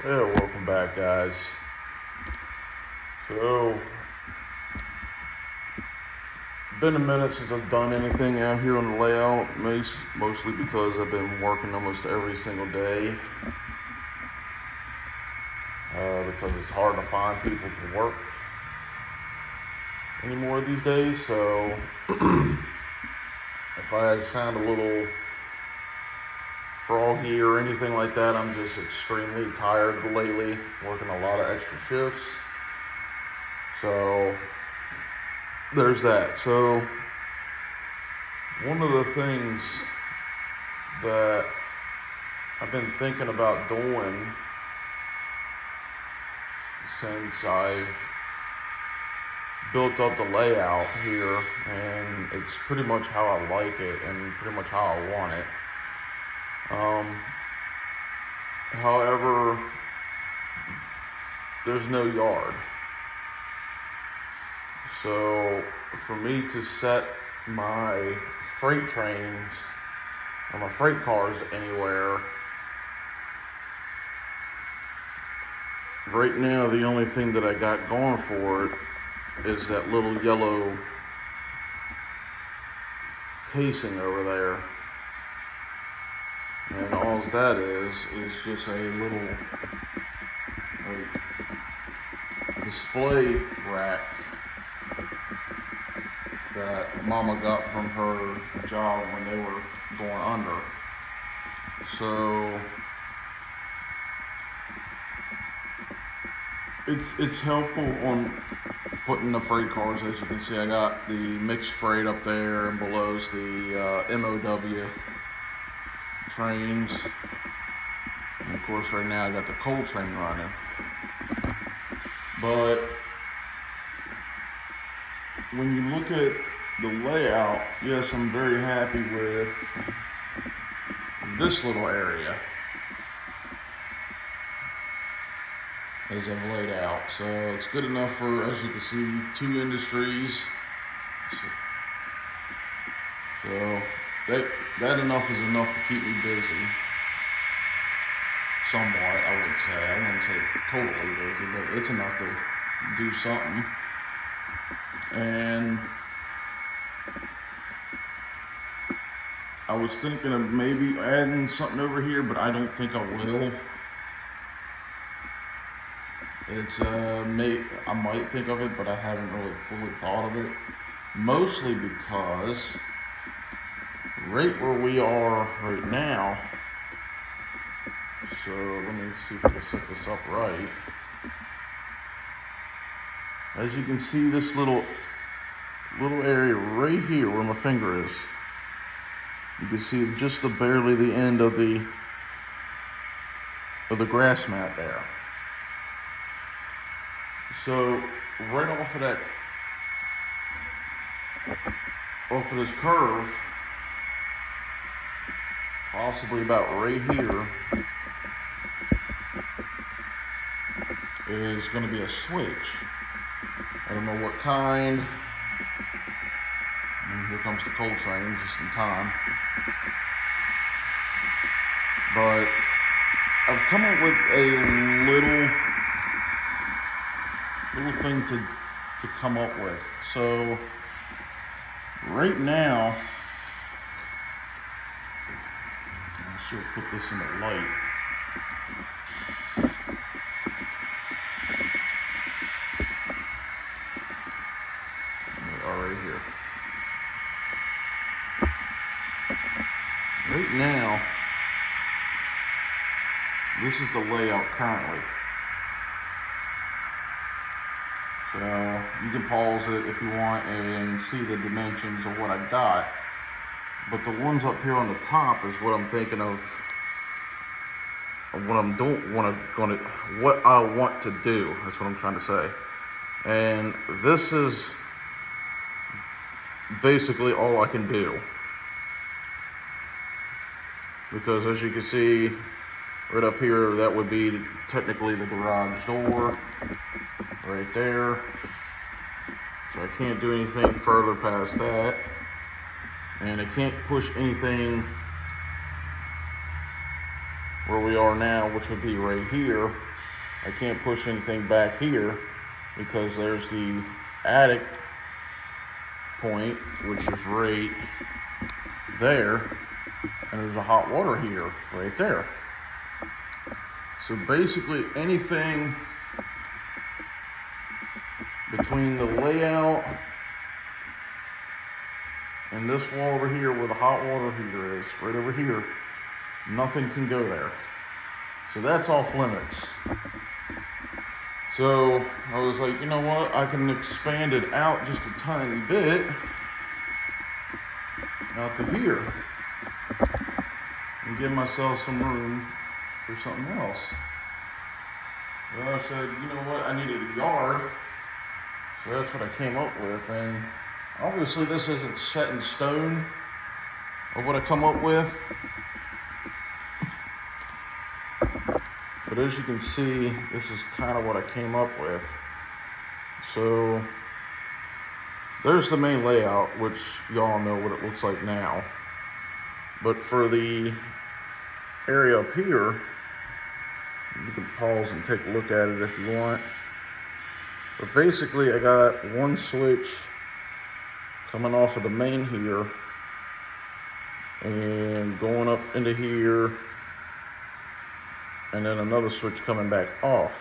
Yeah, welcome back, guys. So, been a minute since I've done anything out here on the layout, mostly because I've been working almost every single day. Because it's hard to find people to work anymore these days. So, if I sound a little froggy or anything like that, I'm just extremely tired lately, working a lot of extra shifts. So, there's that. So, one of the things that I've been thinking about doing since I've built up the layout here, and it's pretty much how I like it and pretty much how I want it. However, there's no yard. So for me to set my freight trains or my freight cars anywhere, right now the only thing that I got going for it is that little yellow casing over there. And all that is just a little display rack that Mama got from her job when they were going under. So it's helpful on putting the freight cars. As you can see, I got the mixed freight up there, and below's the MOW trains. And of course, right now I got the coal train running. But when you look at the layout, yes, I'm very happy with this little area as I've laid out. So it's good enough for, as you can see, 2 industries. So that enough is enough to keep me busy. Somewhat, I would say. I wouldn't say totally busy, but it's enough to do something. And I was thinking of maybe adding something over here, but I don't think I will. It's I might think of it, but I haven't really fully thought of it. Mostly because right where we are right now. So let me see if I can set this up right. As you can see, this little area right here where my finger is, you can see just barely the end of the grass mat there. So right off of this curve, possibly about right here, is going to be a switch. I don't know what kind. And here comes the coal train just in time. But I've come up with a little thing to come up with. So right now, I should put this in the light. Right here. Right now, this is the layout currently. So you can pause it if you want and see the dimensions of what I got. But the ones up here on the top is what I'm thinking of what what I want to do. That's what I'm trying to say. And this is basically all I can do. Because as you can see, right up here, that would be technically the garage door, right there. So I can't do anything further past that. And I can't push anything where we are now, which would be right here. I can't push anything back here because there's the attic point, which is right there, and there's a hot water heater right there. So basically anything between the layout and this wall over here where the hot water heater is, right over here, nothing can go there. So that's off limits. So I was like, you know what, I can expand it out just a tiny bit out to here and give myself some room for something else. Well, I said, you know what, I needed a yard, so that's what I came up with. And obviously this isn't set in stone of what I come up with, but as you can see, this is kind of what I came up with. So there's the main layout, which y'all know what it looks like now. But for the area up here, you can pause and take a look at it if you want. But basically I got one switch coming off of the main here and going up into here, and then another switch coming back off.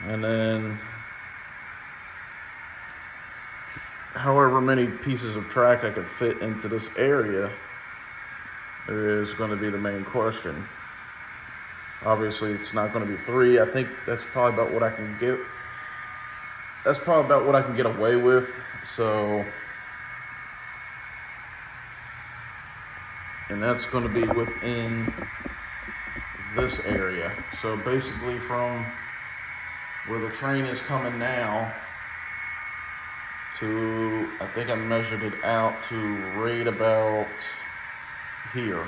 And then however many pieces of track I could fit into this area is going to be the main question. Obviously it's not going to be 3. I think that's probably about what I can get. That's probably about what I can get away with. So, and that's going to be within this area. So basically from where the train is coming now to, I think I measured it out to right about here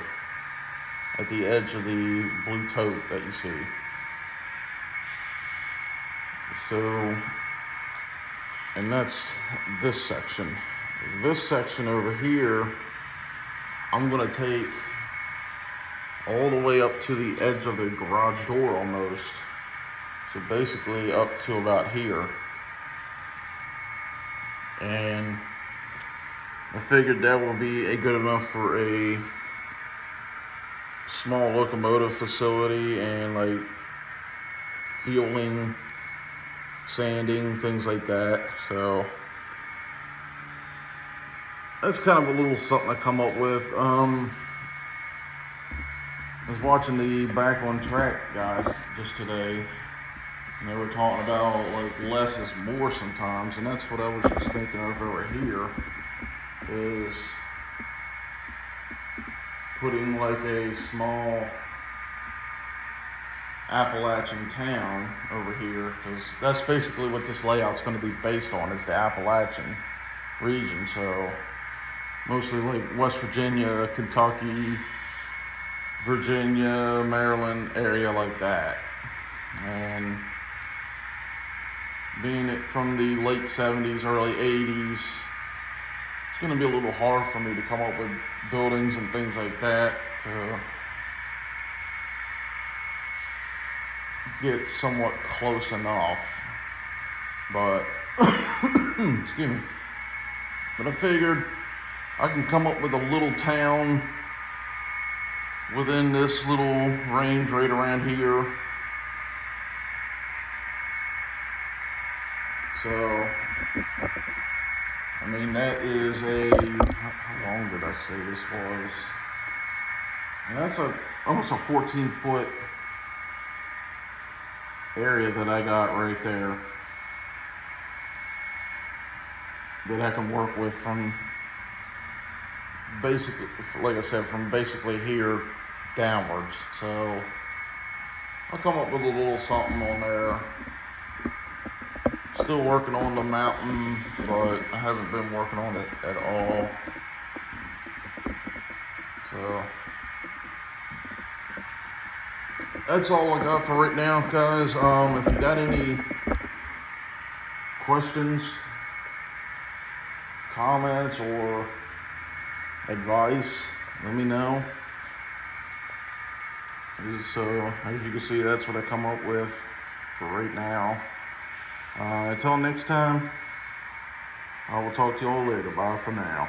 at the edge of the blue tote that you see. So, and that's this section. This section over here, I'm gonna take all the way up to the edge of the garage door almost. So basically up to about here. And I figured that will be a good enough for a small locomotive facility and like fueling, sanding, things like that. So that's kind of a little something I come up with. I was watching the Back on Track guys just today, and they were talking about like less is more sometimes, and that's what I was just thinking of over here, is putting like a small Appalachian town over here, because that's basically what this layout's going to be based on, is the Appalachian region. So mostly like West Virginia, Kentucky, Virginia, Maryland area like that. And being it from the late 70s, early 80s, it's going to be a little hard for me to come up with buildings and things like that to get somewhat close enough. But excuse me. But I figured I can come up with a little town within this little range right around here. So, I mean, that is a, how long did I say this was? And that's almost a 14-foot area that I got right there that I can work with from basically, like I said, from basically here downwards. So I'll come up with a little something on there. Still working on the mountain, but I haven't been working on it at all. So that's all I got for right now, guys. If you got any questions, comments, or advice, let me know. So as you can see, that's what I come up with for right now. Until next time, I will talk to you all later. Bye for now.